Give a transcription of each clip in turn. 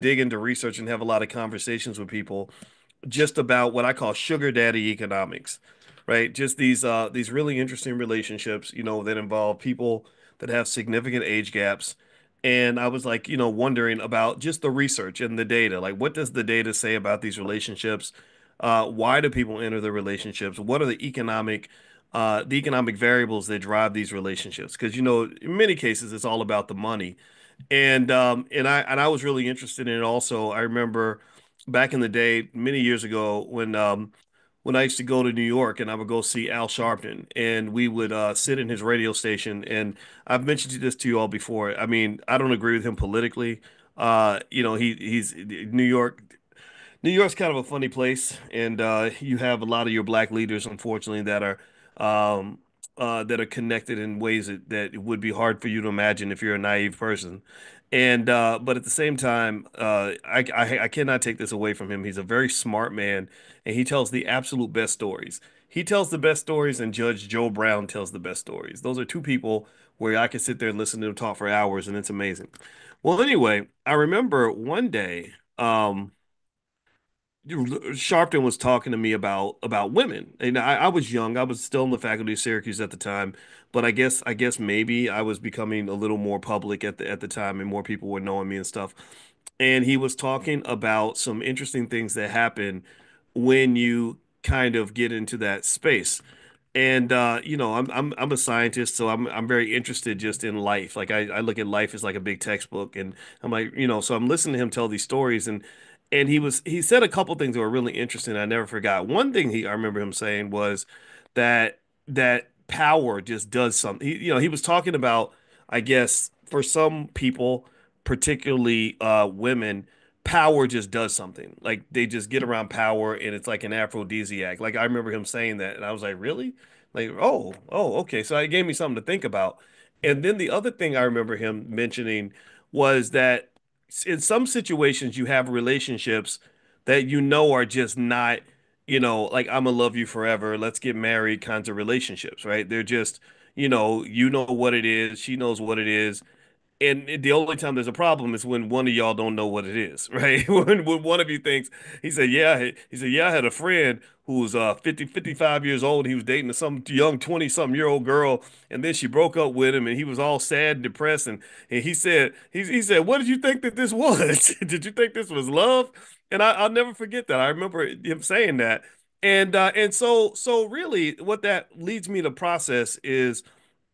dig into research and have a lot of conversations with people just about what I call sugar daddy economics, right? Just these really interesting relationships, that involve people that have significant age gaps. And I was like, wondering about just the research and the data. Like, what does the data say about these relationships? Why do people enter the relationships? What are the economic variables that drive these relationships? Because, in many cases, it's all about the money. And I was really interested in it also. I remember back in the day, many years ago, when I used to go to New York and I would go see Al Sharpton, and we would sit in his radio station. And I've mentioned this to you all before. I mean, I don't agree with him politically. He's New York. New York's kind of a funny place, and you have a lot of your black leaders, unfortunately, um, that are connected in ways that it would be hard for you to imagine if you're a naive person. And but at the same time, I cannot take this away from him. He's a very smart man, and he tells the absolute best stories. He tells the best stories, and Judge Joe Brown tells the best stories. Those are two people where I can sit there and listen to them talk for hours, and it's amazing. Well, anyway, I remember one day. Sharpton was talking to me about women, and I was young. I was still in the faculty of Syracuse at the time, but I guess maybe I was becoming a little more public at the time, and more people were knowing me and stuff. And he was talking about some interesting things that happen when you kind of get into that space. And I'm a scientist, so I'm very interested just in life. Like I look at life as like a big textbook, and I'm like, so I'm listening to him tell these stories, and he said a couple things that were really interesting. I never forgot. One thing I remember him saying was that power just does something. He was talking about, I guess, for some people, particularly women, power just does something. Like they just get around power, and it's like an aphrodisiac. Like I remember him saying that, and I was like, really? Like, oh, okay. So it gave me something to think about. And then the other thing I remember him mentioning was that in some situations you have relationships that are just not, like I'm gonna love you forever, let's get married kinds of relationships, right? They're just, you know what it is, she knows what it is, and the only time there's a problem is when one of y'all don't know what it is, right? When one of you thinks, he said, yeah, I had a friend who was 55 years old. He was dating some young 20-something-year-old girl, and then she broke up with him, and he was all sad and depressed. And he said, what did you think that this was? Did you think this was love? And I'll never forget that. I remember him saying that. And so really what that leads me to process is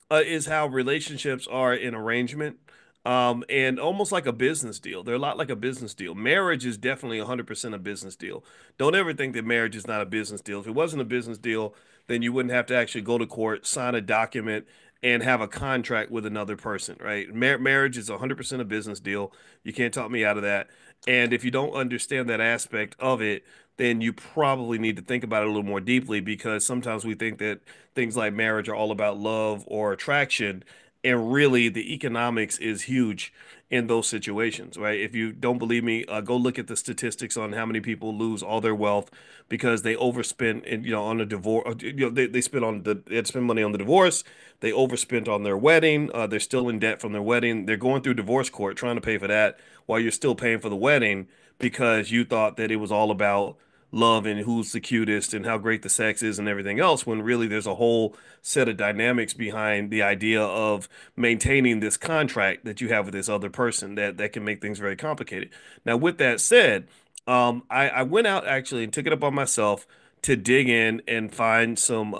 how relationships are in arrangement, and almost like a business deal. They're a lot like a business deal. Marriage is definitely 100% a business deal. Don't ever think that marriage is not a business deal. If it wasn't a business deal, then you wouldn't have to actually go to court, sign a document, and have a contract with another person, right? Marriage is 100% a business deal. You can't talk me out of that. And if you don't understand that aspect of it, then you probably need to think about it a little more deeply, because sometimes we think that things like marriage are all about love or attraction, and really the economics is huge in those situations, right? If you don't believe me, go look at the statistics on how many people lose all their wealth because they overspent on a divorce. They had to spend money on the divorce. They overspent on their wedding. They're still in debt from their wedding. They're going through divorce court trying to pay for that while you're still paying for the wedding, because you thought that it was all about love and who's the cutest and how great the sex is and everything else, when really there's a whole set of dynamics behind the idea of maintaining this contract that you have with this other person that can make things very complicated. Now, with that said, I went out actually and took it up on myself to dig in and find some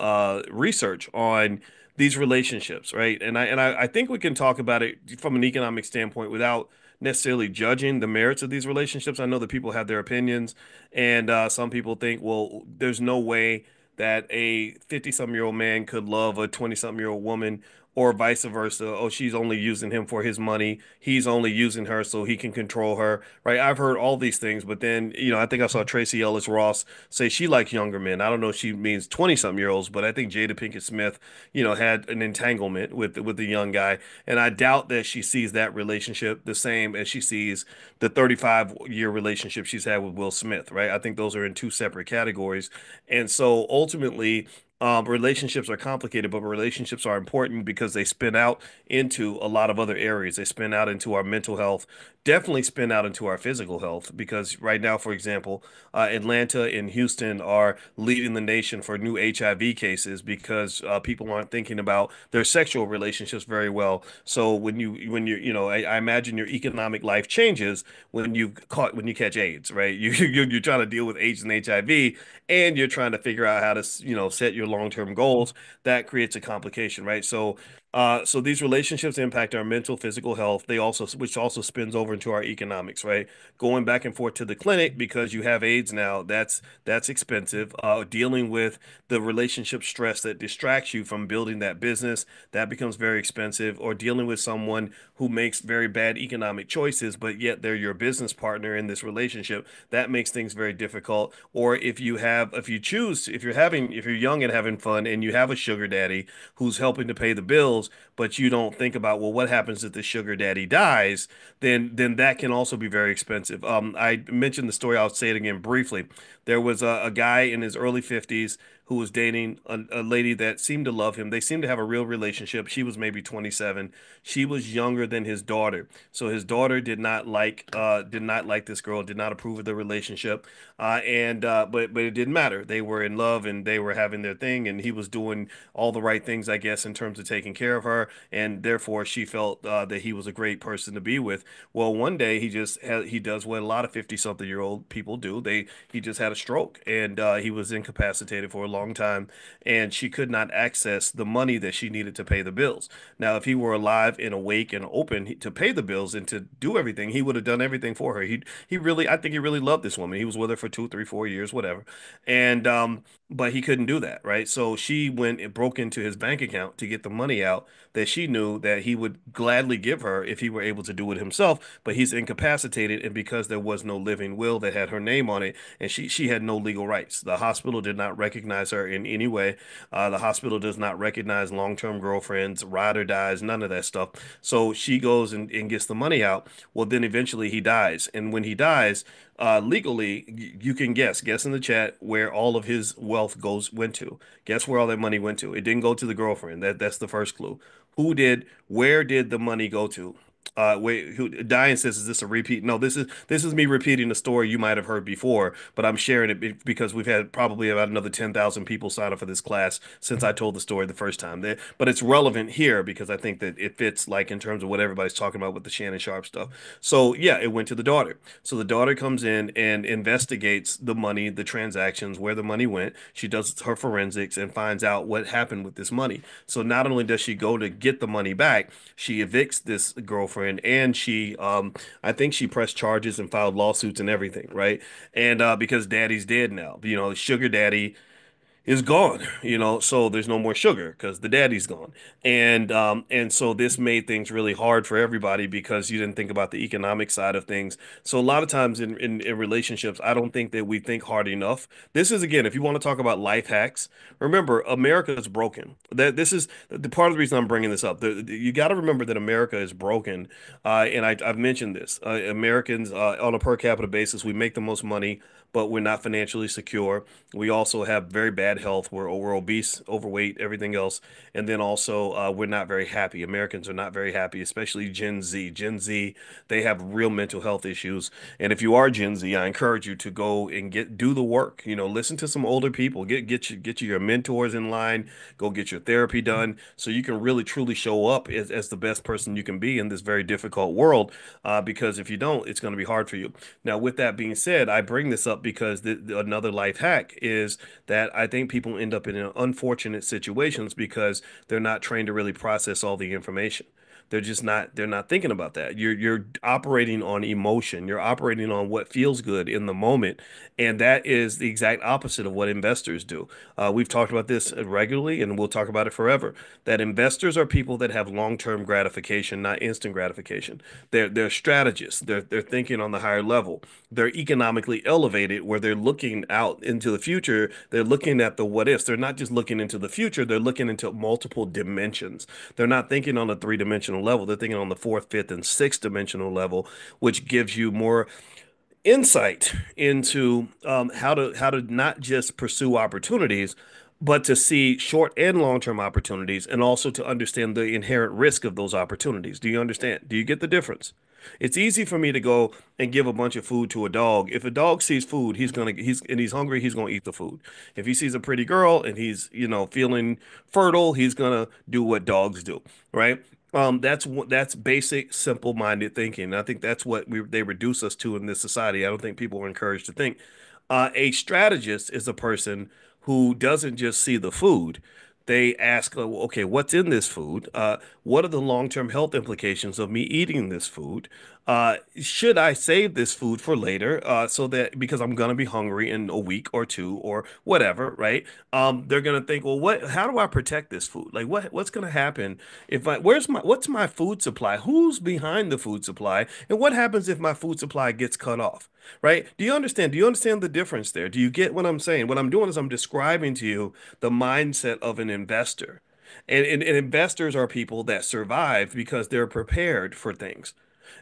research on these relationships, right? And I think we can talk about it from an economic standpoint without necessarily judging the merits of these relationships. I know that people have their opinions, and some people think, well, there's no way that a 50-something-year-old man could love a 20-something-year-old woman, or vice versa. Oh, she's only using him for his money. He's only using her so he can control her, right? I've heard all these things, but then, I think I saw Tracy Ellis Ross say she likes younger men. I don't know if she means 20-something-year-olds, but I think Jada Pinkett Smith, had an entanglement with the young guy, and I doubt that she sees that relationship the same as she sees the 35-year relationship she's had with Will Smith, right? I think those are in two separate categories. And so ultimately, relationships are complicated, but relationships are important because they spin out into a lot of other areas. They spin out into our mental health, definitely spin out into our physical health because right now, for example, Atlanta and Houston are leading the nation for new HIV cases because people aren't thinking about their sexual relationships very well. So I imagine your economic life changes when you catch AIDS, right? You're trying to deal with AIDS and HIV, and you're trying to figure out how to set your long-term goals. That creates a complication, right? So these relationships impact our mental, physical health. Which also spins over into our economics, right? Going back and forth to the clinic because you have AIDS now, that's expensive. Dealing with the relationship stress that distracts you from building that business, that becomes very expensive. Or dealing with someone who makes very bad economic choices, but yet they're your business partner in this relationship, that makes things very difficult. Or if you're young and having fun and you have a sugar daddy who's helping to pay the bills, but you don't think about, well, what happens if the sugar daddy dies? Then that can also be very expensive. I mentioned the story. I'll say it again briefly. There was a guy in his early 50s who was dating a lady that seemed to love him. They seemed to have a real relationship. She was maybe 27. She was younger than his daughter. So his daughter did not like this girl, did not approve of the relationship. And but it didn't matter. They were in love and they were having their thing, and he was doing all the right things, I guess, in terms of taking care of her, and therefore she felt that he was a great person to be with. Well, one day he does what a lot of 50-something-year-old people do. He just had a stroke, and he was incapacitated for a long time, and she could not access the money that she needed to pay the bills. Now, if he were alive and awake and open to pay the bills and to do everything, he would have done everything for her. I think he really loved this woman. He was with her for 2, 3, 4 years, whatever, and but he couldn't do that, right? So she went and broke into his bank account to get the money out that she knew that he would gladly give her if he were able to do it himself, but he's incapacitated, and because there was no living will that had her name on it, and she had no legal rights. The hospital did not recognize her in any way. The hospital does not recognize long-term girlfriends, ride or dies, none of that stuff. So she goes and gets the money out. Well, then eventually he dies, and when he dies, legally, you can guess in the chat where all of his wealth went to. Guess where all that money went to. It didn't go to the girlfriend. That's the first clue. Where did the money go to? Diane says, is this a repeat? No, this is me repeating the story you might have heard before, but I'm sharing it because we've had probably about another 10,000 people sign up for this class since I told the story the first time. But it's relevant here because I think that it fits like in terms of what everybody's talking about with the Shannon Sharpe stuff. So yeah, it went to the daughter. So the daughter comes in and investigates the money, the transactions, where the money went. She does her forensics and finds out what happened with this money. So not only does she go to get the money back, she evicts this girlfriend, and I think she pressed charges and filed lawsuits and everything, right? And because daddy's dead now, sugar daddy is gone, so there's no more sugar because the daddy's gone. And so this made things really hard for everybody because you didn't think about the economic side of things. So a lot of times in relationships, I don't think that we think hard enough. This is again, if you want to talk about life hacks, remember America is broken. That this is the part of the reason I'm bringing this up. You got to remember that America is broken, and I've mentioned this. Americans, on a per capita basis, we make the most money, but we're not financially secure. We also have very bad health. We're obese, overweight, everything else. And then also, we're not very happy. Americans are not very happy, especially Gen Z. Gen Z, they have real mental health issues. And if you are Gen Z, I encourage you to go and do the work. Listen to some older people. Get your mentors in line. Go get your therapy done so you can really truly show up as the best person you can be in this very difficult world. Because if you don't, it's going to be hard for you. Now, with that being said, I bring this up because another life hack is that I think people end up in unfortunate situations because they're not trained to really process all the information. They're not thinking about that. You're operating on emotion. You're operating on what feels good in the moment. And that is the exact opposite of what investors do. We've talked about this regularly and we'll talk about it forever. That investors are people that have long-term gratification, not instant gratification. They're strategists. They're thinking on the higher level. They're economically elevated where they're looking out into the future. They're looking at the what ifs. They're not just looking into the future, they're looking into multiple dimensions. They're not thinking on a three-dimensional level. They're thinking on the fourth, fifth, and sixth dimensional level, which gives you more insight into how to not just pursue opportunities, but to see short and long-term opportunities, and also to understand the inherent risk of those opportunities. Do you understand? Do you get the difference? It's easy for me to go and give a bunch of food to a dog. If a dog sees food, he's hungry, he's gonna eat the food. If he sees a pretty girl and he's, feeling fertile, he's gonna do what dogs do, right? That's basic, simple-minded thinking. And I think that's what they reduce us to in this society. I don't think people are encouraged to think. A strategist is a person who doesn't just see the food. They ask, okay, what's in this food? What are the long-term health implications of me eating this food? Should I save this food for later, so that because I'm gonna be hungry in a week or two or whatever, right? They're gonna think, well, how do I protect this food? Like, what's gonna happen if what's my food supply? Who's behind the food supply? And what happens if my food supply gets cut off? Right? Do you understand? Do you understand the difference there? Do you get what I'm saying? What I'm doing is I'm describing to you the mindset of an investor. And investors are people that survive because they're prepared for things.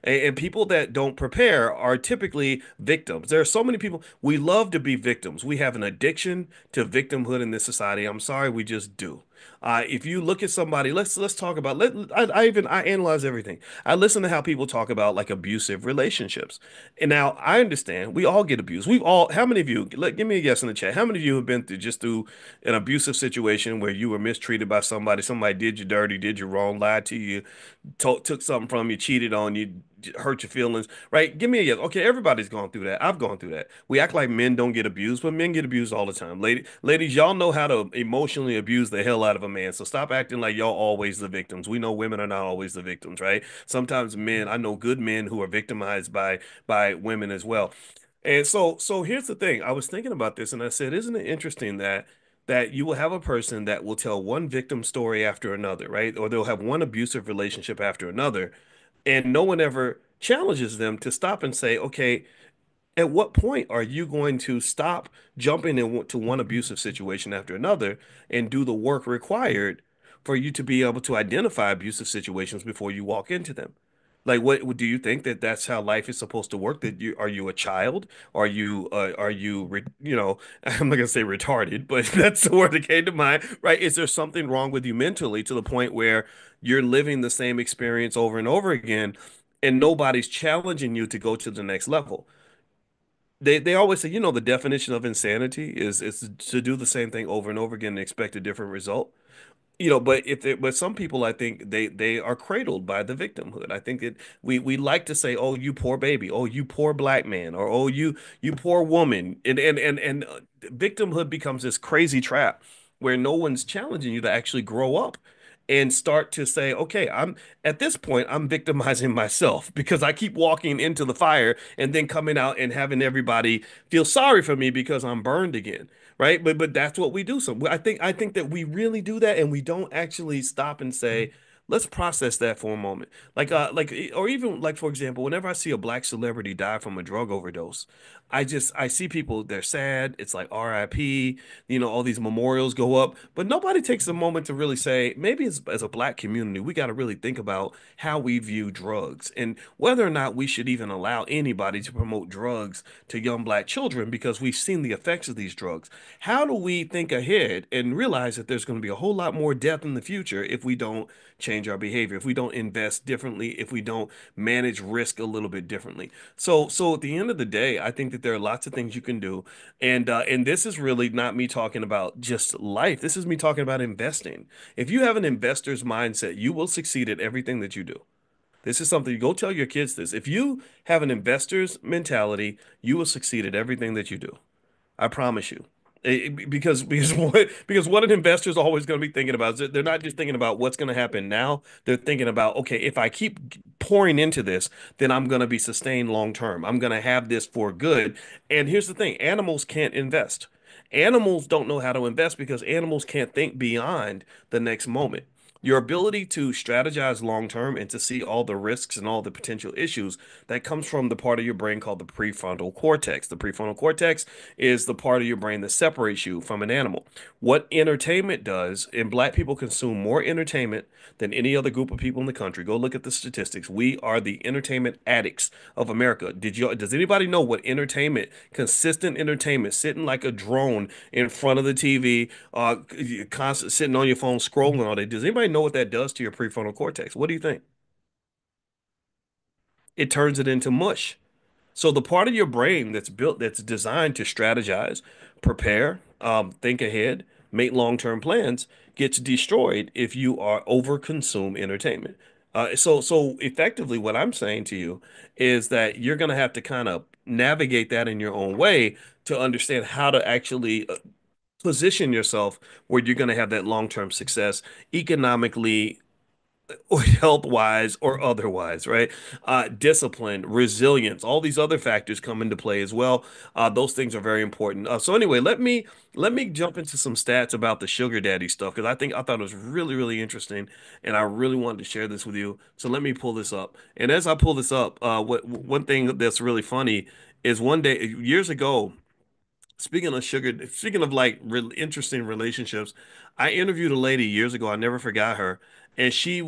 And people that don't prepare are typically victims. There are so many people, we love to be victims. We have an addiction to victimhood in this society. I'm sorry, we just do. If you look at somebody, let's talk about. I analyze everything. I listen to how people talk about like abusive relationships, and now I understand we all get abused. We've all. How many of you? Give me a yes in the chat. How many of you have been through an abusive situation where you were mistreated by somebody? Somebody did you dirty, did you wrong, lied to you, took something from you, cheated on you, hurt your feelings, right? Give me a yes. Okay, everybody's gone through that. I've gone through that. We act like men don't get abused, but men get abused all the time. Ladies, y'all know how to emotionally abuse the hell out of a man. So stop acting like y'all always the victims. We know women are not always the victims, right? Sometimes men, I know good men who are victimized by women as well. And so here's the thing. I was thinking about this and I said, isn't it interesting that you will have a person that will tell one victim story after another, right? Or they'll have one abusive relationship after another, and no one ever challenges them to stop and say, okay, at what point are you going to stop jumping into one abusive situation after another and do the work required for you to be able to identify abusive situations before you walk into them? Like, what do you think that that's how life is supposed to work? That you are you a child? I'm not gonna say retarded, but that's the word that came to mind, right? Is there something wrong with you mentally to the point where you're living the same experience over and over again, and nobody's challenging you to go to the next level? They always say, the definition of insanity is to do the same thing over and over again and expect a different result. But some people, I think they are cradled by the victimhood. I think that we like to say, "Oh, you poor baby," "Oh, you poor black man," or "Oh, you poor woman," and victimhood becomes this crazy trap where no one's challenging you to actually grow up and start to say, "Okay, I'm at this point, I'm victimizing myself because I keep walking into the fire and then coming out and having everybody feel sorry for me because I'm burned again." Right? But that's what we do. So I think that we really do that, and we don't actually stop and say, let's process that for a moment. Or even like for example, whenever I see a black celebrity die from a drug overdose, I see people, they're sad. It's like RIP. All these memorials go up, but nobody takes a moment to really say, maybe as a black community, we got to really think about how we view drugs and whether or not we should even allow anybody to promote drugs to young black children because we've seen the effects of these drugs. How do we think ahead and realize that there's going to be a whole lot more death in the future if we don't change our behavior, if we don't invest differently, if we don't manage risk a little bit differently? So at the end of the day, I think that there are lots of things you can do, and this is really not me talking about just life. This is me talking about investing. If you have an investor's mindset, you will succeed at everything that you do. This is something you go tell your kids this. If you have an investor's mentality, you will succeed at everything that you do. I promise you. Because what an investor is always going to be thinking about is that they're not just thinking about what's going to happen now. They're thinking about, okay, if I keep pouring into this, then I'm going to be sustained long term. I'm going to have this for good. And here's the thing, animals can't invest. Animals don't know how to invest because animals can't think beyond the next moment. Your ability to strategize long term and to see all the risks and all the potential issues that comes from the part of your brain called the prefrontal cortex. The prefrontal cortex is the part of your brain that separates you from an animal. What entertainment does, and black people consume more entertainment than any other group of people in the country. Go look at the statistics. We are the entertainment addicts of America. Does anybody know what entertainment, consistent entertainment, sitting like a drone in front of the TV, constant sitting on your phone scrolling all day? Does anybody know what that does to your prefrontal cortex? What do you think? it turns it into mush. So the part of your brain that's designed to strategize, prepare, think ahead, make long-term plans gets destroyed if you are over-consume entertainment. So effectively, what I'm saying to you is that you're going to have to kind of navigate that in your own way to understand how to actually position yourself where you're going to have that long-term success economically or health wise or otherwise, right? Discipline, resilience, all these other factors come into play as well. Those things are very important. So anyway, let me jump into some stats about the sugar daddy stuff because I thought it was really really interesting, and I really wanted to share this with you. So let me pull this up. And as I pull this up, what one thing that's really funny is one day years ago. Speaking of like real interesting relationships, I interviewed a lady years ago. I never forgot her, and she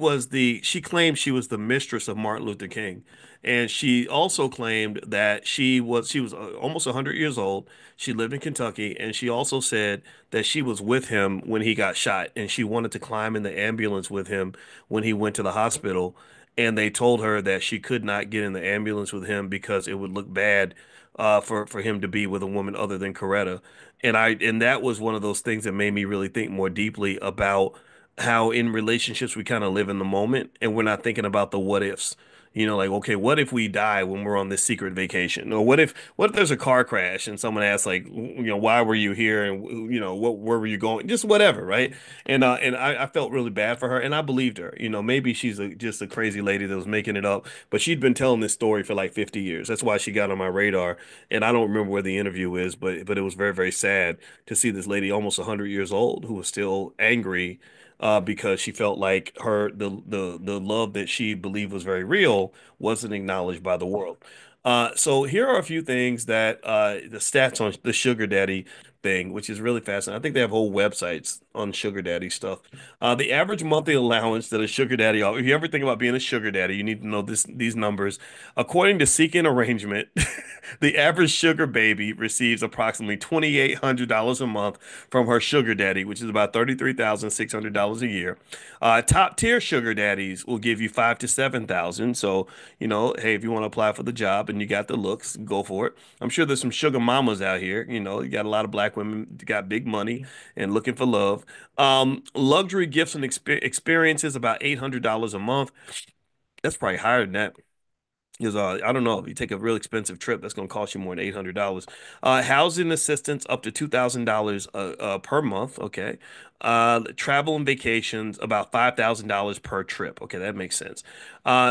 claimed she was the mistress of Martin Luther King, and she also claimed that she was almost 100 years old. She lived in Kentucky, and she also said that she was with him when he got shot, and she wanted to climb in the ambulance with him when he went to the hospital. And they told her that she could not get in the ambulance with him because it would look bad for him to be with a woman other than Coretta. And that was one of those things that made me really think more deeply about how in relationships we kind of live in the moment and we're not thinking about the what ifs. Like, okay, what if we die when we're on this secret vacation? Or what if there's a car crash and someone asks like, why were you here? And where were you going? Just whatever, right? And I felt really bad for her, and I believed her. Maybe she's just a crazy lady that was making it up, but she'd been telling this story for like 50 years. That's why she got on my radar. And I don't remember where the interview is, but it was very, very sad to see this lady almost 100 years old who was still angry because she felt like the love that she believed was very real wasn't acknowledged by the world. So here are a few things that the stats on the sugar daddy thing, which is really fascinating. I think they have whole websites on sugar daddy stuff. The average monthly allowance that a sugar daddy, if you ever think about being a sugar daddy, you need to know these numbers. According to Seeking Arrangement, the average sugar baby receives approximately $2,800 a month from her sugar daddy, which is about $33,600 a year. Top tier sugar daddies will give you 5 to 7 thousand. So, hey, if you want to apply for the job and you got the looks, go for it. I'm sure there's some sugar mamas out here. You got a lot of black women that got big money and looking for love. Luxury gifts and experiences about $800 a month. That's probably higher than that. Because I don't know if you take a real expensive trip, that's going to cost you more than $800. Housing assistance up to $2,000 per month. Okay. Travel and vacations about $5,000 per trip. Okay, that makes sense.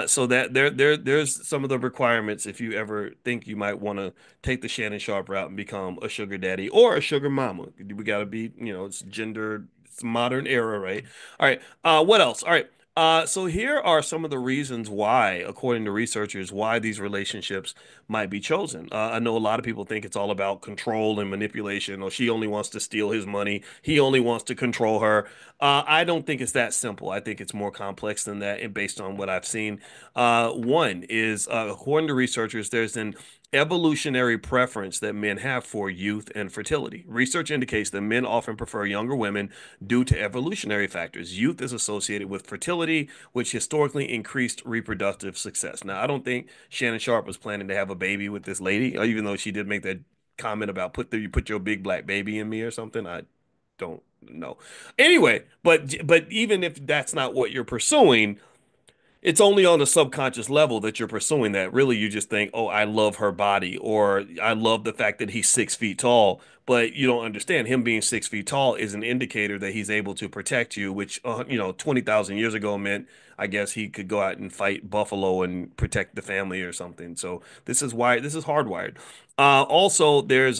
So that there's some of the requirements if you ever think you might want to take the Shannon Sharpe route and become a sugar daddy or a sugar mama. We got to be, it's gender, it's modern era, right? All right. What else? All right. So here are some of the reasons why, according to researchers, why these relationships might be chosen. I know a lot of people think it's all about control and manipulation, or she only wants to steal his money, he only wants to control her. I don't think it's that simple. I think it's more complex than that, and based on what I've seen. One is, according to researchers, there's an evolutionary preference that men have for youth and fertility. Research indicates that men often prefer younger women due to evolutionary factors. Youth is associated with fertility, which historically increased reproductive success. Now, I don't think Shannon Sharpe was planning to have a baby with this lady, even though she did make that comment about you put your big black baby in me or something. I don't know. Anyway, but even if that's not what you're pursuing, it's only on a subconscious level that you're pursuing that. Really, you just think, oh, I love her body, or I love the fact that he's 6 feet tall. But you don't understand him being 6 feet tall is an indicator that he's able to protect you, which, 20,000 years ago meant, I guess, he could go out and fight buffalo and protect the family or something. So this is hardwired. Also, there's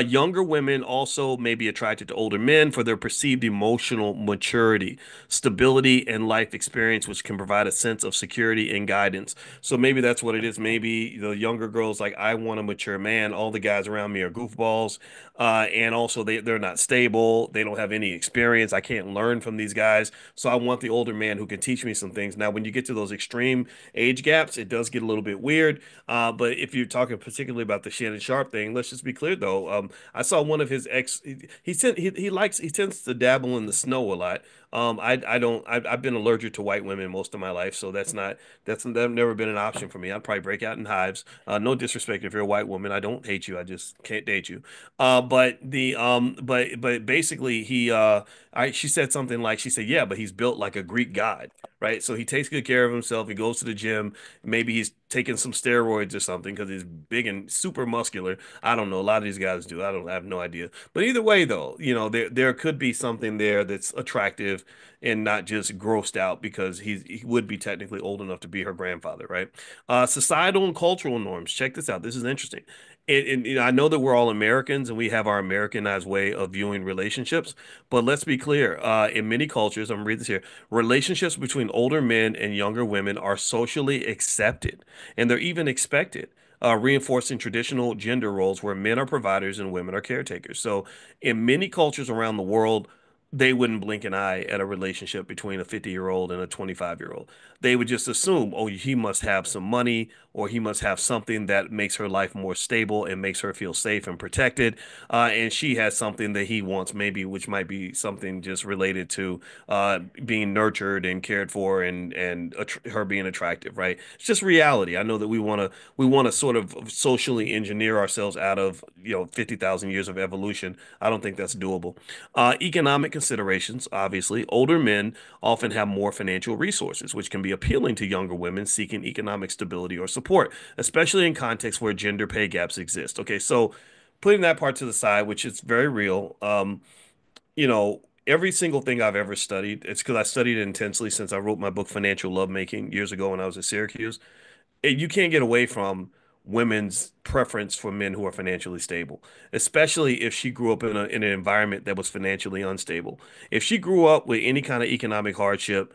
younger women also may be attracted to older men for their perceived emotional maturity, stability, and life experience, which can provide a sense of security and guidance. So maybe that's what it is. Maybe the younger girls like, I want a mature man. All the guys around me are goofballs, and also they're not stable. They don't have any experience. I can't learn from these guys. So I want the older man who can teach me some things. Now, when you get to those extreme age gaps, it does get a little bit weird. But if you're talking particularly about the Shannon Sharpe thing, let's just be clear though. I saw one of his ex. He tends to dabble in the snow a lot. I don't. I've been allergic to white women most of my life, so that's never been an option for me. I'd probably break out in hives. No disrespect if you're a white woman. I don't hate you. I just can't date you. But basically she said something like she said, yeah, but he's built like a Greek god, right? So he takes good care of himself. He goes to the gym. Maybe he's taking some steroids or something because he's big and super muscular. I don't know. A lot of these guys do. I have no idea. But either way, though, there could be something there that's attractive and not just grossed out because he would be technically old enough to be her grandfather, right? Societal and cultural norms. Check this out. This is interesting. I know that we're all Americans and we have our Americanized way of viewing relationships, but let's be clear. In many cultures, I'm gonna read this here. Relationships between older men and younger women are socially accepted, and they're even expected, reinforcing traditional gender roles where men are providers and women are caretakers. So, in many cultures around the world, they wouldn't blink an eye at a relationship between a 50-year-old and a 25-year-old. They would just assume, oh, he must have some money or he must have something that makes her life more stable and makes her feel safe and protected. And she has something that he wants, maybe, which might be something just related to being nurtured and cared for and her being attractive, right? It's just reality. I know that we want to sort of socially engineer ourselves out of 50,000 years of evolution. I don't think that's doable. Economic considerations, obviously, older men often have more financial resources, which can be appealing to younger women seeking economic stability or support, especially in contexts where gender pay gaps exist. Okay, so putting that part to the side, which is very real, every single thing I've ever studied, it's because I studied it intensely since I wrote my book Financial Lovemaking years ago when I was at Syracuse. You can't get away from women's preference for men who are financially stable, especially if she grew up in an environment that was financially unstable. If she grew up with any kind of economic hardship,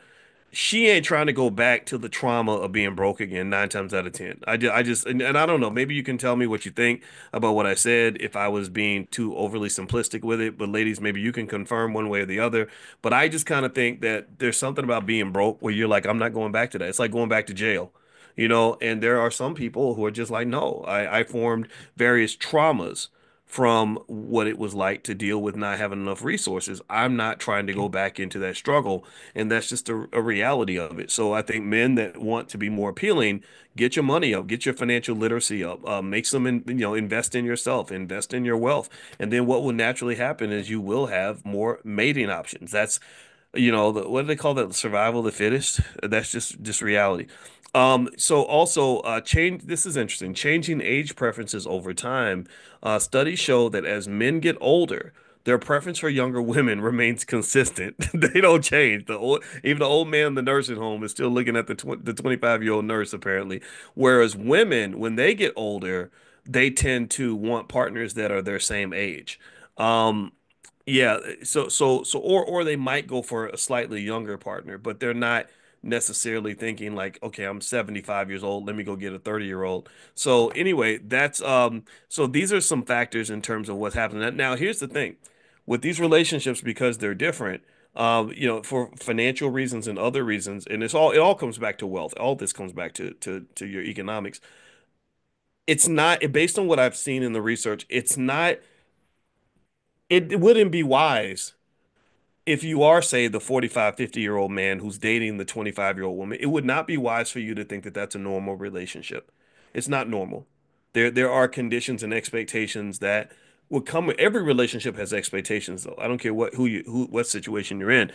she ain't trying to go back to the trauma of being broke again 9 times out of 10. And I don't know. Maybe you can tell me what you think about what I said if I was being too overly simplistic with it. But ladies, maybe you can confirm one way or the other. But I just kind of think that there's something about being broke where you're like, I'm not going back to that. It's like going back to jail, and there are some people who are just like, no, I formed various traumas from what it was like to deal with not having enough resources. I'm not trying to go back into that struggle, and that's just a reality of it. So I think men that want to be more appealing, get your money up, get your financial literacy up, make some, invest in yourself, invest in your wealth, and then what will naturally happen is you will have more mating options. That's what do they call that? Survival of the fittest. That's just reality. So also change. This is interesting. Changing age preferences over time. Studies show that as men get older, their preference for younger women remains consistent. They don't change. Even the old man in the nursing home is still looking at the 25-year-old nurse apparently. Whereas women, when they get older, they tend to want partners that are their same age. Um, yeah, or they might go for a slightly younger partner, but they're not necessarily thinking like, okay, I'm 75 years old, let me go get a 30-year-old. So anyway, so these are some factors in terms of what's happening. Now, here's the thing. With these relationships, because they're different, for financial reasons and other reasons, and it all comes back to wealth. All this comes back to your economics. It's not based on what I've seen in the research, it wouldn't be wise if you are, say, the 45, 50-year-old man who's dating the 25-year-old woman, it would not be wise for you to think that that's a normal relationship. It's not normal. There are conditions and expectations that will come with every relationship has expectations though. I don't care what situation you're in.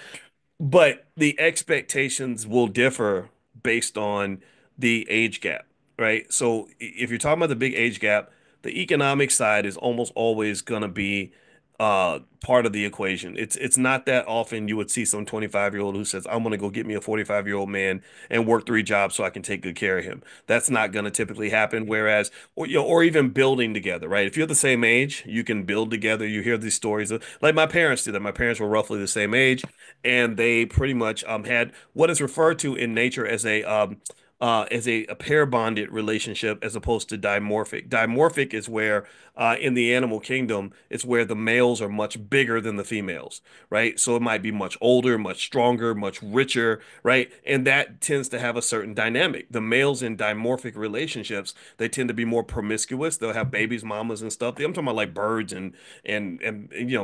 But the expectations will differ based on the age gap, right? So if you're talking about the big age gap, the economic side is almost always going to be part of the equation. It's not that often you would see some 25-year-old who says, I'm going to go get me a 45-year-old man and work 3 jobs so I can take good care of him. That's not going to typically happen. Whereas, or even building together, right? If you're the same age, you can build together. You hear these stories of, like my parents did that. My parents were roughly the same age and they pretty much had what is referred to in nature as as a pair bonded relationship as opposed to dimorphic. Dimorphic is where in the animal kingdom, it's where the males are much bigger than the females, right? So it might be much older, much stronger, much richer, right? And that tends to have a certain dynamic. The males in dimorphic relationships, they tend to be more promiscuous. They'll have babies, mamas, and stuff. I'm talking about like birds and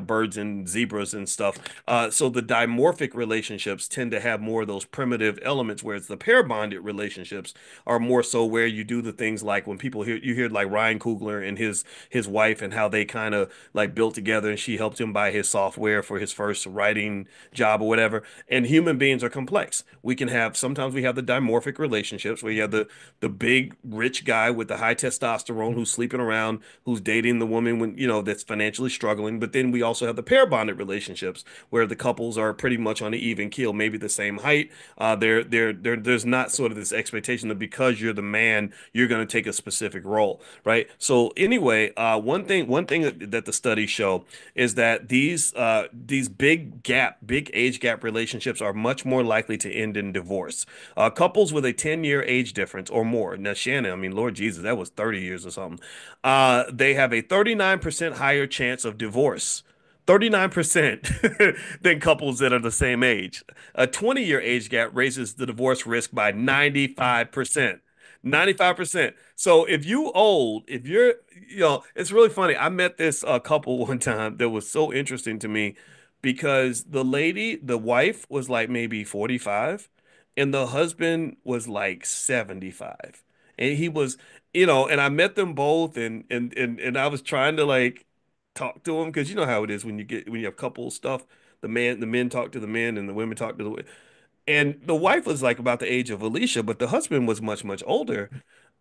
birds and zebras and stuff. So the dimorphic relationships tend to have more of those primitive elements, whereas the pair bonded relationships are more so where you do the things like when people hear you hear like Ryan Coogler and his wife and how they kind of like built together and she helped him buy his software for his first writing job or whatever. And human beings are complex. We can have sometimes we have the dimorphic relationships where you have the big rich guy with the high testosterone who's sleeping around, who's dating the woman when that's financially struggling. But then we also have the pair bonded relationships where the couples are pretty much on an even keel, maybe the same height. There's not sort of this expectation that because you're the man, you're going to take a specific role, right? So anyway, one thing that the studies show is that these big age gap relationships are much more likely to end in divorce. Couples with a 10-year age difference or more. Now, Shannon, I mean, Lord Jesus, that was 30 years or something. They have a 39% higher chance of divorce. 39% than couples that are the same age. A 20-year age gap raises the divorce risk by 95%. 95%. So if you old, if you're, it's really funny. I met this couple one time that was so interesting to me because the wife was like maybe 45 and the husband was like 75. And he was, and I met them both and I was trying to like talk to them because you know how it is when you have couple stuff. The men talk to the men and the women talk to the women. And the wife was like about the age of Alicia, but the husband was much, much older.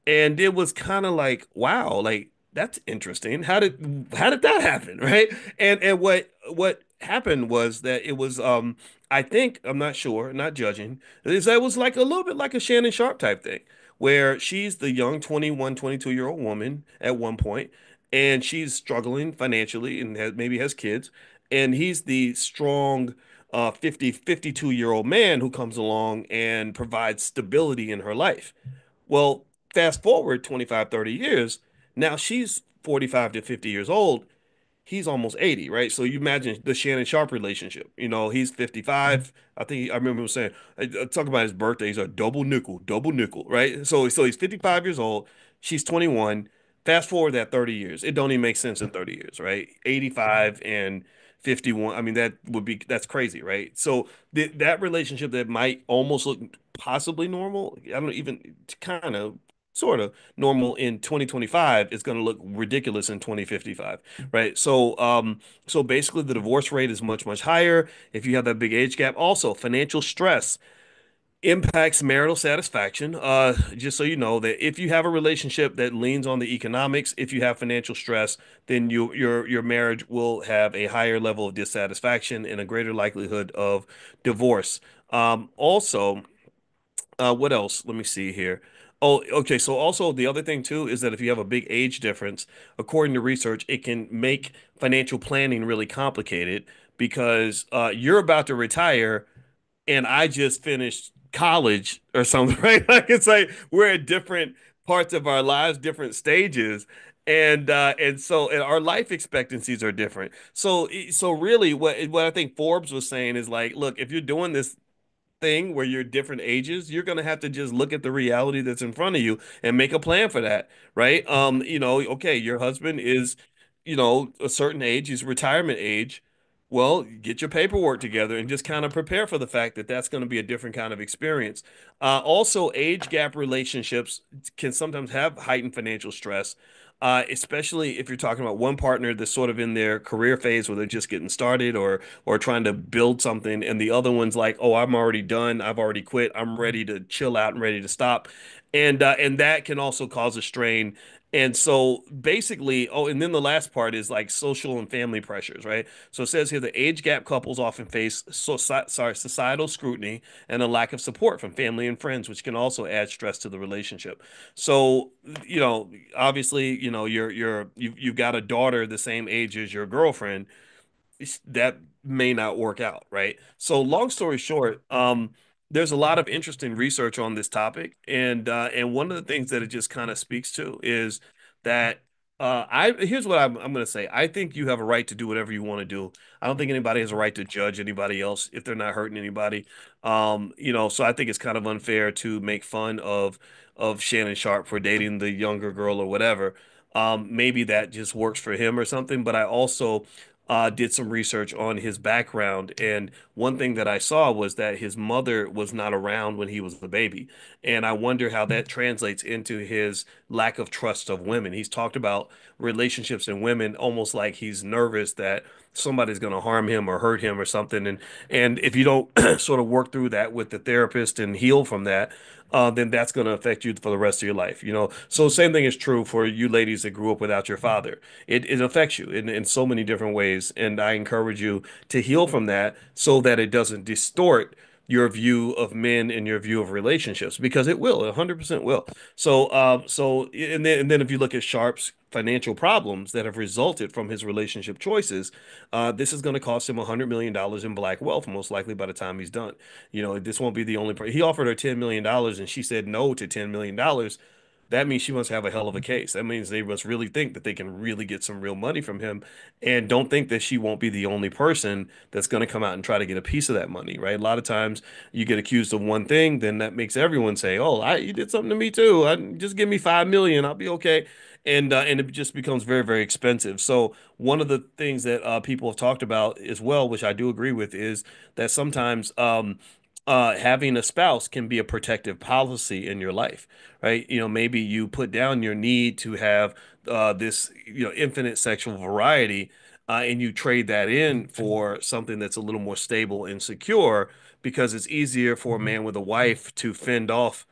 And it was kind of like, wow, like that's interesting. How did that happen, right? And what happened was that it was I think I'm not sure, not judging, is that it was like a little bit like a Shannon Sharpe type thing, where she's the young 21, 22-year-old woman at one point, and she's struggling financially and maybe has kids, and he's the strong 52-year-old man who comes along and provides stability in her life. Well, fast forward 25, 30 years, now she's 45 to 50 years old. He's almost 80, right? So you imagine the Shannon Sharpe relationship. He's 55. I remember him saying, talk about his birthday. He's a double nickel, right? So he's 55 years old. She's 21. Fast forward that 30 years. It don't even make sense in 30 years, right? 85 and 51. I mean, that's crazy, right? So that relationship that might almost look possibly normal, I don't even kind of sort of normal in 2025 is going to look ridiculous in 2055, right? So basically the divorce rate is much, much higher if you have that big age gap. Also, financial stress impacts marital satisfaction. Just so you know that if you have a relationship that leans on the economics, if you have financial stress, then your marriage will have a higher level of dissatisfaction and a greater likelihood of divorce. Also, what else? Let me see here. Oh, okay. So also the other thing too is that if you have a big age difference, according to research, it can make financial planning really complicated because you're about to retire and I just finished college or something, right? Like it's like we're at different parts of our lives, different stages. And our life expectancies are different. So really what I think Forbes was saying is like, look, if you're doing this thing where you're different ages, you're gonna have to just look at the reality that's in front of you and make a plan for that, right? Okay, your husband is, a certain age, he's retirement age. Well, get your paperwork together and just kind of prepare for the fact that that's going to be a different kind of experience. Also, age gap relationships can sometimes have heightened financial stress, especially if you're talking about one partner that's sort of in their career phase where they're just getting started or trying to build something, and the other one's like, "Oh, I'm already done. I've already quit. I'm ready to chill out and ready to stop," and that can also cause a strain. And so basically, oh, and then the last part is like social and family pressures, right? So it says here the age gap couples often face societal scrutiny and a lack of support from family and friends, which can also add stress to the relationship. So, obviously, you've got a daughter the same age as your girlfriend. That may not work out, right? So long story short, there's a lot of interesting research on this topic, and one of the things that it just kind of speaks to is that I here's what I'm going to say. I think you have a right to do whatever you want to do. I don't think anybody has a right to judge anybody else if they're not hurting anybody. So I think it's kind of unfair to make fun of Shannon Sharpe for dating the younger girl or whatever. Maybe that just works for him or something, but I also did some research on his background, and one thing that I saw was that his mother was not around when he was a baby. And I wonder how that translates into his lack of trust of women. He's talked about relationships and women almost like he's nervous that somebody's going to harm him or hurt him or something. And if you don't sort of work through that with the therapist and heal from that, then that's going to affect you for the rest of your life. So same thing is true for you ladies that grew up without your father. It affects you in so many different ways. And I encourage you to heal from that so that it doesn't distort your view of men and your view of relationships, because it will, 100% will. And then if you look at Sharp's financial problems that have resulted from his relationship choices, this is going to cost him $100 million in black wealth, most likely by the time he's done. This won't be the only. He offered her $10 million and she said no to $10 million. That means she must have a hell of a case. That means they must really think that they can really get some real money from him, and don't think that she won't be the only person that's going to come out and try to get a piece of that money, right? A lot of times you get accused of one thing, then that makes everyone say, "Oh, you did something to me too. Just give me 5 million, I'll be okay." And it just becomes very, very expensive. So one of the things that people have talked about as well, which I do agree with, is that sometimes having a spouse can be a protective policy in your life, right? Maybe you put down your need to have this, infinite sexual variety, and you trade that in for something that's a little more stable and secure, because it's easier for a man with a wife to fend off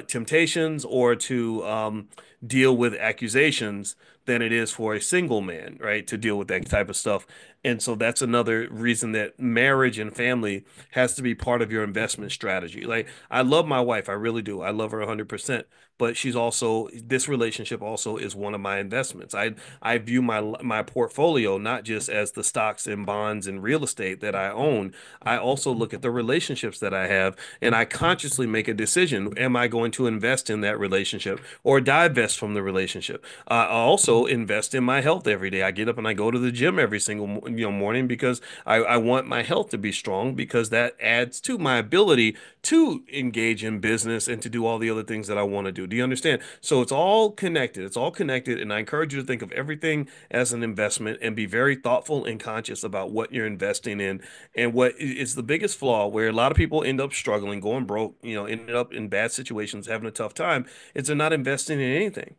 temptations or to deal with accusations than it is for a single man, right, to deal with that type of stuff. And so that's another reason that marriage and family has to be part of your investment strategy. Like, I love my wife, I really do. I love her 100%, but this relationship also is one of my investments. I view my portfolio not just as the stocks and bonds and real estate that I own. I also look at the relationships that I have, and I consciously make a decision. Am I going to invest in that relationship or divest from the relationship? I also invest in my health every day. I get up and I go to the gym every single morning, because I want my health to be strong, because that adds to my ability to engage in business and to do all the other things that I want to do. Do you understand? So it's all connected. It's all connected. And I encourage you to think of everything as an investment and be very thoughtful and conscious about what you're investing in. And what is the biggest flaw where a lot of people end up struggling, going broke, ended up in bad situations, having a tough time, is they're not investing in anything,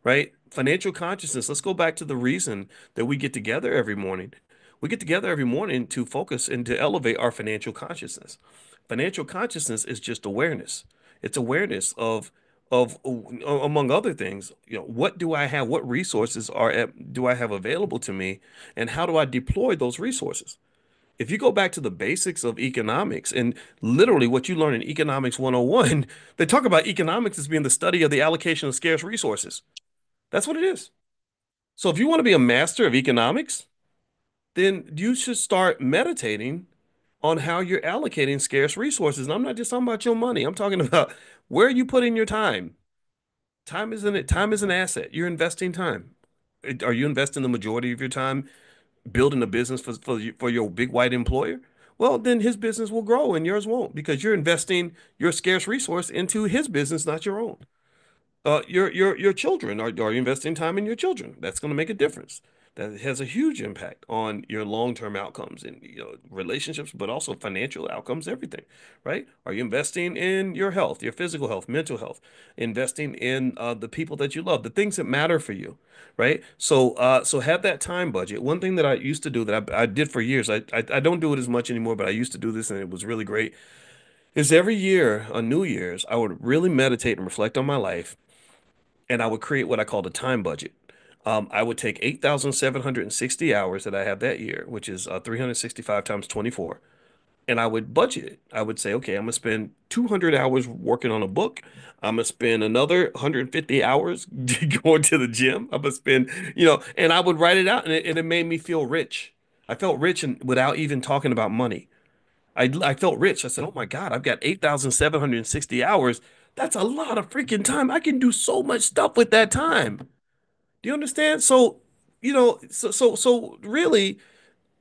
right? Financial consciousness. Let's go back to the reason that we get together every morning. We get together every morning to focus and to elevate our financial consciousness. Financial consciousness is just awareness. It's awareness of among other things, what do I have? What resources do I have available to me, and how do I deploy those resources? If you go back to the basics of economics and literally what you learn in Economics 101, they talk about economics as being the study of the allocation of scarce resources. That's what it is. So if you want to be a master of economics, then you should start meditating on how you're allocating scarce resources. And I'm not just talking about your money. I'm talking about where you put in your time. Time is an asset. You're investing time. Are you investing the majority of your time building a business for your big white employer? Well, then his business will grow and yours won't, because you're investing your scarce resource into his business, not your own. Your children, are you investing time in your children? That's going to make a difference. That has a huge impact on your long-term outcomes and relationships, but also financial outcomes, everything, right? Are you investing in your health, your physical health, mental health, investing in the people that you love, the things that matter for you, right? So have that time budget. One thing that I used to do that I did for years, I don't do it as much anymore, but I used to do this and it was really great, is every year on New Year's, I would really meditate and reflect on my life, and I would create what I called a time budget. I would take 8,760 hours that I have that year, which is 365 times 24, and I would budget it. I would say, okay, I'm gonna spend 200 hours working on a book. I'm gonna spend another 150 hours going to the gym. I'm gonna spend, and I would write it out, and it made me feel rich. I felt rich and without even talking about money. I felt rich. I said, "Oh my God, I've got 8,760 hours. That's a lot of freaking time. I can do so much stuff with that time." Do you understand? So, so really,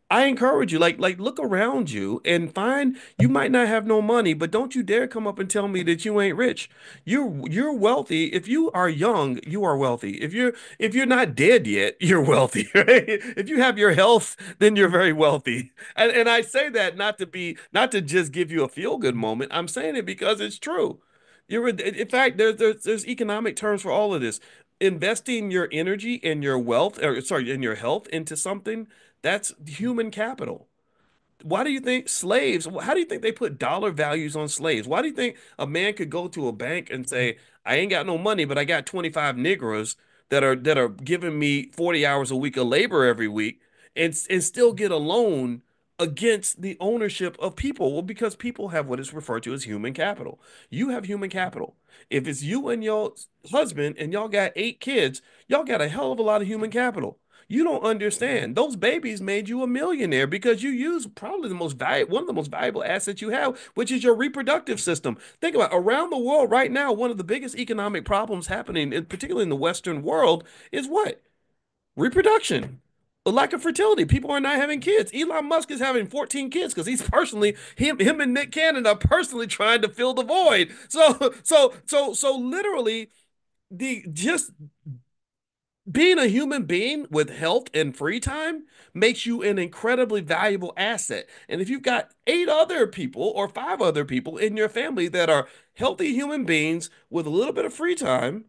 I encourage you, look around you and find you might not have no money, but don't you dare come up and tell me that you ain't rich. You're wealthy. If you are young, you are wealthy. If you're not dead yet, you're wealthy, right? If you have your health, then you're very wealthy. And I say that not to just give you a feel good moment. I'm saying it because it's true. In fact, there's economic terms for all of this. Investing your energy and your wealth, or sorry, and your health into something that's human capital. Why do you think slaves, how do you think they put dollar values on slaves? Why do you think a man could go to a bank and say, I ain't got no money, but I got 25 Negroes that are giving me 40 hours a week of labor every week and still get a loan against the ownership of people? Well, because people have what is referred to as human capital. You have human capital. If it's you and your husband and y'all got 8 kids, y'all got a hell of a lot of human capital. You don't understand. Those babies made you a millionaire because you use probably one of the most valuable assets you have, which is your reproductive system. Think about around the world right now, one of the biggest economic problems happening, particularly in the Western world, is what? Reproduction. A lack of fertility. People are not having kids. Elon Musk is having 14 kids because he's personally him and Nick Cannon are personally trying to fill the void. So literally the just being a human being with health and free time makes you an incredibly valuable asset. And if you've got 8 other people or 5 other people in your family that are healthy human beings with a little bit of free time,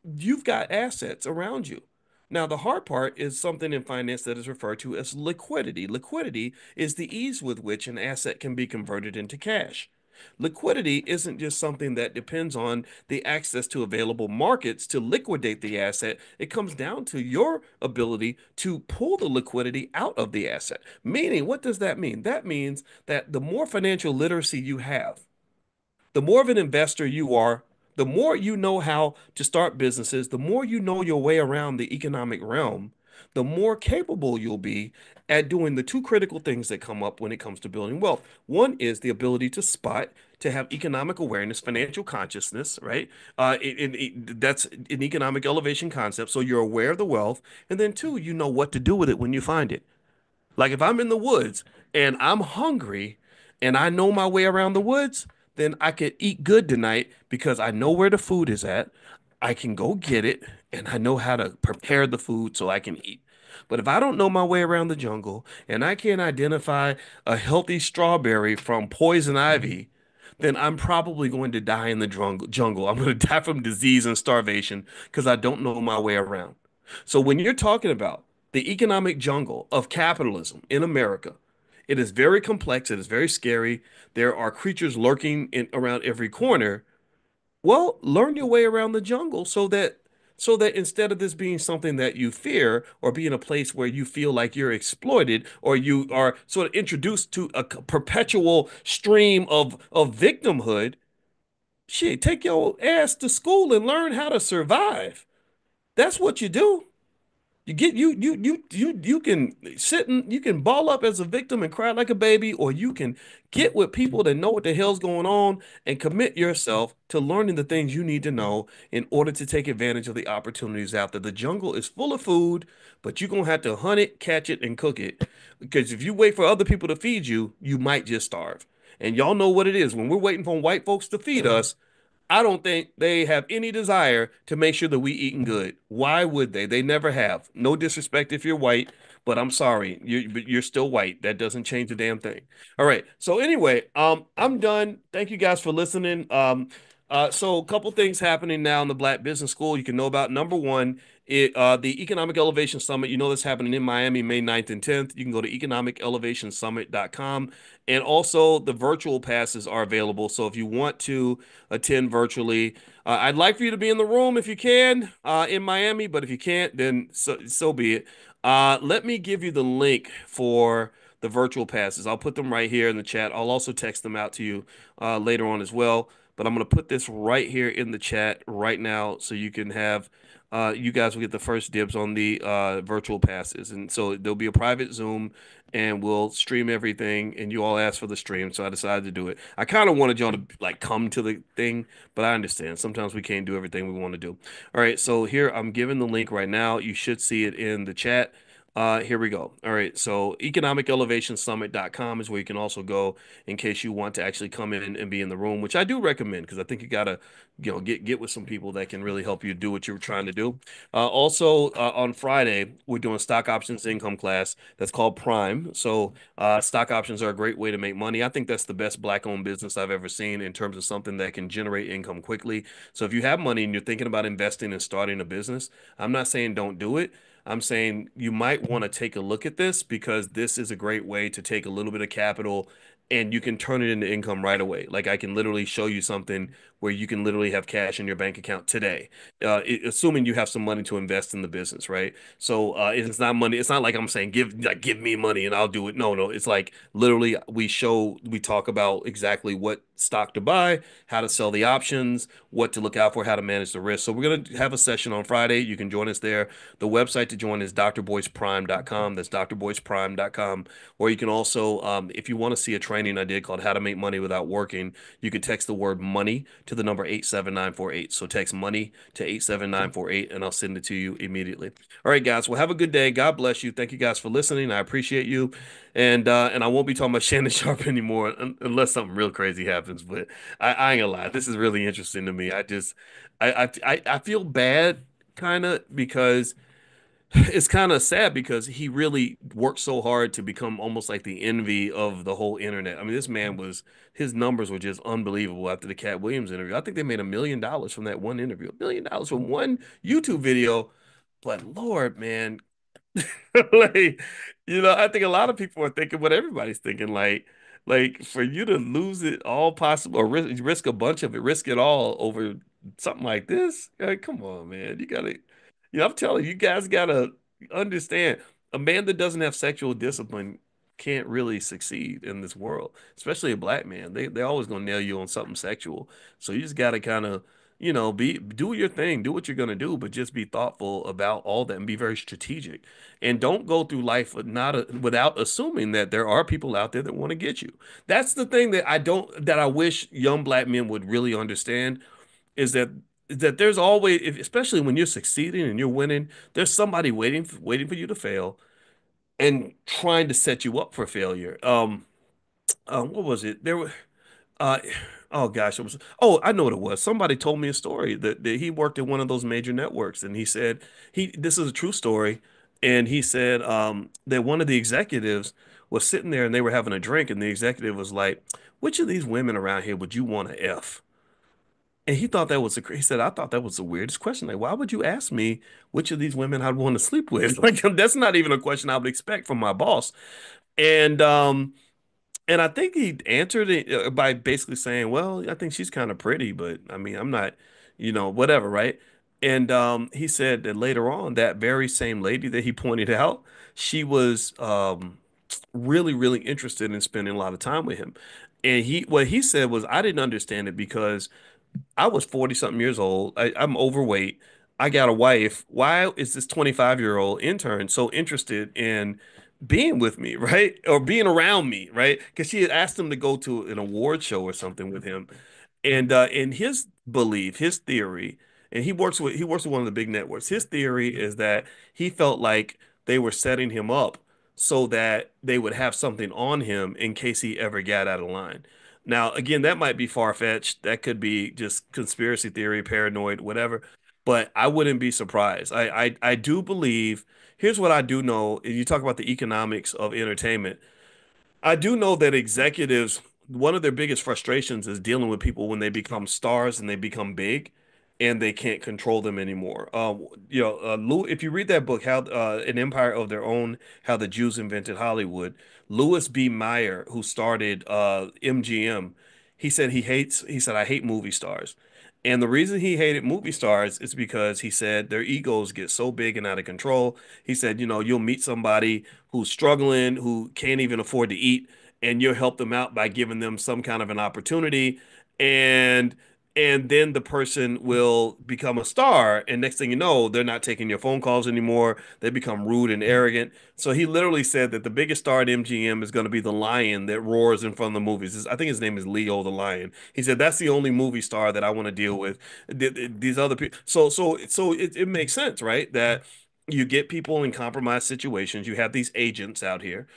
you've got assets around you. Now, the hard part is something in finance that is referred to as liquidity. Liquidity is the ease with which an asset can be converted into cash. Liquidity isn't just something that depends on the access to available markets to liquidate the asset. It comes down to your ability to pull the liquidity out of the asset. Meaning, what does that mean? That means that the more financial literacy you have, the more of an investor you are, the more you know how to start businesses, the more you know your way around the economic realm, the more capable you'll be at doing the two critical things that come up when it comes to building wealth. One is the ability to spot, to have economic awareness, financial consciousness, right? That's an economic elevation concept. So you're aware of the wealth. And then two, you know what to do with it when you find it. Like if I'm in the woods and I'm hungry and I know my way around the woods, then I could eat good tonight because I know where the food is at. I can go get it and I know how to prepare the food so I can eat. But if I don't know my way around the jungle and I can't identify a healthy strawberry from poison ivy, then I'm probably going to die in the jungle. I'm going to die from disease and starvation because I don't know my way around. So when you're talking about the economic jungle of capitalism in America, it is very complex. It is very scary. There are creatures lurking around every corner. Well, learn your way around the jungle so that instead of this being something that you fear or being a place where you feel like you're exploited or you are sort of introduced to a perpetual stream of victimhood, shit, take your ass to school and learn how to survive. That's what you do. You can sit and you can ball up as a victim and cry like a baby, or you can get with people that know what the hell's going on and commit yourself to learning the things you need to know in order to take advantage of the opportunities out there. The jungle is full of food, but you're gonna have to hunt it, catch it, and cook it. Because if you wait for other people to feed you, you might just starve. And y'all know what it is. When we're waiting for white folks to feed us, I don't think they have any desire to make sure that we eating good. Why would they? They never have. No disrespect if you're white, but I'm sorry. You're still white. That doesn't change a damn thing. All right. So anyway, I'm done. Thank you guys for listening. So a couple things happening now in the Black Business School you can know about. Number one, the Economic Elevation Summit. You know that's happening in Miami, May 9th and 10th. You can go to economicelevationsummit.com. And also the virtual passes are available. So if you want to attend virtually, I'd like for you to be in the room if you can in Miami, but if you can't, then so be it. Let me give you the link for the virtual passes. I'll put them right here in the chat. I'll also text them out to you later on as well. But I'm going to put this right here in the chat right now so you can have you guys will get the first dibs on the virtual passes. And so there'll be a private Zoom and we'll stream everything and you all asked for the stream. So I decided to do it. I kind of wanted y'all to like come to the thing, but I understand sometimes we can't do everything we want to do. All right, so here I'm giving the link right now. You should see it in the chat. Here we go. All right, so economicelevationsummit.com is where you can also go in case you want to actually come in and be in the room, which I do recommend because I think you gotta, get with some people that can really help you do what you're trying to do. Also, on Friday, we're doing stock options income class that's called Prime. So, stock options are a great way to make money. I think that's the best black-owned business I've ever seen in terms of something that can generate income quickly. So, if you have money and you're thinking about investing and starting a business, I'm not saying don't do it. I'm saying you might want to take a look at this because this is a great way to take a little bit of capital and you can turn it into income right away. Like I can literally show you something where you can literally have cash in your bank account today, assuming you have some money to invest in the business, right? So it's not money. It's not like I'm saying give me money and I'll do it. No, no. It's like literally we talk about exactly what stock to buy, how to sell the options, what to look out for, how to manage the risk. So we're gonna have a session on Friday. You can join us there. The website to join is drboyceprime.com. That's drboyceprime.com. Or you can also, if you want to see a training I did called How to Make Money Without Working, you could text the word money to the number 87948. So text money to 87948 and I'll send it to you immediately. All right, guys. Well, have a good day. God bless you. Thank you guys for listening. I appreciate you. And I won't be talking about Shannon Sharpe anymore unless something real crazy happens. But I ain't gonna lie. This is really interesting to me. I feel bad kind of because it's kind of sad because he really worked so hard to become almost like the envy of the whole internet. I mean, this man was, his numbers were just unbelievable after the Cat Williams interview. I think they made $1 million from that one interview, $1 million from one YouTube video. But Lord, man, like, I think a lot of people are thinking what everybody's thinking. Like for you to lose it all possible or risk a bunch of it, risk it all over something like this. Like, come on, man. I'm telling you, you guys gotta understand. A man that doesn't have sexual discipline can't really succeed in this world, especially a black man. They're always gonna nail you on something sexual. So you just gotta kind of be do your thing, do what you're gonna do, but just be thoughtful about all that and be very strategic. And don't go through life with without assuming that there are people out there that want to get you. That's the thing that I wish young black men would really understand is that there's always, especially when you're succeeding and you're winning, there's somebody waiting for you to fail and trying to set you up for failure. What was it? Uh, oh gosh, I know what it was. Somebody told me a story that he worked at one of those major networks, and he said this is a true story, and he said that one of the executives was sitting there and they were having a drink, and the executive was like, "Which of these women around here would you want to F?" And he said, I thought that was the weirdest question. Like, why would you ask me which of these women I'd want to sleep with? Like, that's not even a question I would expect from my boss. And and I think he answered it by basically saying, "Well, I think she's kind of pretty, but I mean, I'm not, whatever, right?" And he said that later on, that very same lady that he pointed out, she was really, really interested in spending a lot of time with him. And what he said was, I didn't understand it because I was 40 something years old. I'm overweight. I got a wife. Why is this 25-year-old intern so interested in being with me, right? Or being around me, right? Because she had asked him to go to an award show or something with him. And in his belief, his theory, and he works with one of the big networks. His theory is that he felt like they were setting him up so that they would have something on him in case he ever got out of line. Now, again, that might be far-fetched. That could be just conspiracy theory, paranoid, whatever. But I wouldn't be surprised. I do believe, here's what I do know. You talk about the economics of entertainment. I do know that executives, one of their biggest frustrations is dealing with people when they become stars and they become big and they can't control them anymore. If you read that book, How An Empire of Their Own, How the Jews Invented Hollywood, Louis B. Mayer, who started MGM, he said, I hate movie stars. And the reason he hated movie stars is because he said their egos get so big and out of control. He said, you'll meet somebody who's struggling, who can't even afford to eat, and you'll help them out by giving them some kind of an opportunity. And and then the person will become a star, and next thing you know, they're not taking your phone calls anymore. They become rude and arrogant. So he literally said that the biggest star at MGM is going to be the lion that roars in front of the movies. I think his name is Leo the Lion. He said that's the only movie star that I want to deal with. These other people. So it makes sense, right? That you get people in compromised situations. You have these agents out here.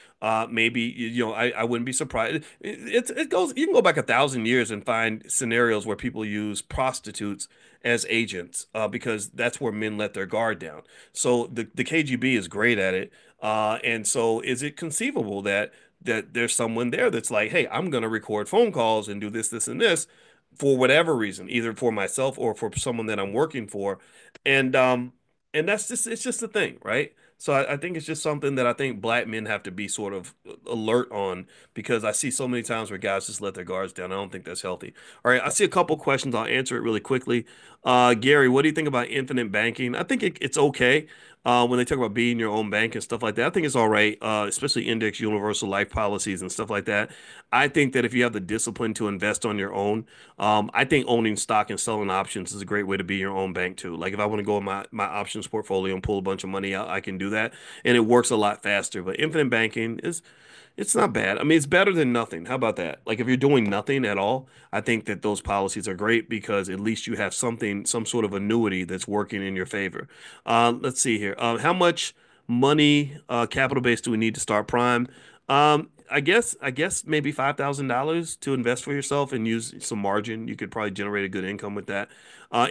Maybe I wouldn't be surprised. It goes. You can go back 1,000 years and find scenarios where people use prostitutes as agents, because that's where men let their guard down. So the KGB is great at it. And so is it conceivable that there's someone there that's like, hey, I'm going to record phone calls and do this, this, and this for whatever reason, either for myself or for someone that I'm working for, and that's just it's just a thing, right? So I think it's just something that I think black men have to be sort of alert on, because I see so many times where guys just let their guards down. I don't think that's healthy. All right, I see a couple questions. I'll answer it really quickly. Gary, what do you think about infinite banking? I think it's okay. When they talk about being your own bank and stuff like that, I think it's all right, especially index universal life policies and stuff like that. I think that if you have the discipline to invest on your own, I think owning stock and selling options is a great way to be your own bank too. Like if I want to go in my options portfolio and pull a bunch of money out, I can do that, and it works a lot faster. But infinite banking is it's not bad. I mean, it's better than nothing. How about that? Like if you're doing nothing at all, I think that those policies are great because at least you have something, some sort of annuity that's working in your favor. Let's see here. How much money, capital base do we need to start Prime? I guess maybe $5,000 to invest for yourself and use some margin. You could probably generate a good income with that.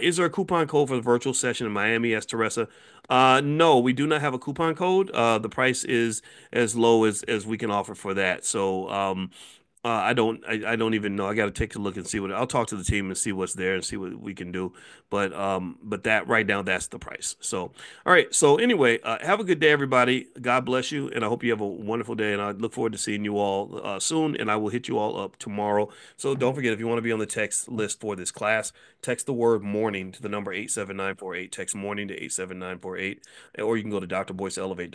Is there a coupon code for the virtual session in Miami? Asked Teresa. No, we do not have a coupon code. The price is as low as we can offer for that. So I don't even know. I got to take a look and see what I'll talk to the team and see what's there and see what we can do. But that right now that's the price. So all right. So anyway, have a good day, everybody. God bless you, and I hope you have a wonderful day. And I look forward to seeing you all soon. And I will hit you all up tomorrow. So don't forget, if you want to be on the text list for this class, text the word morning to the number 87948. Text morning to 87948, or you can go to drboyceelevate.com.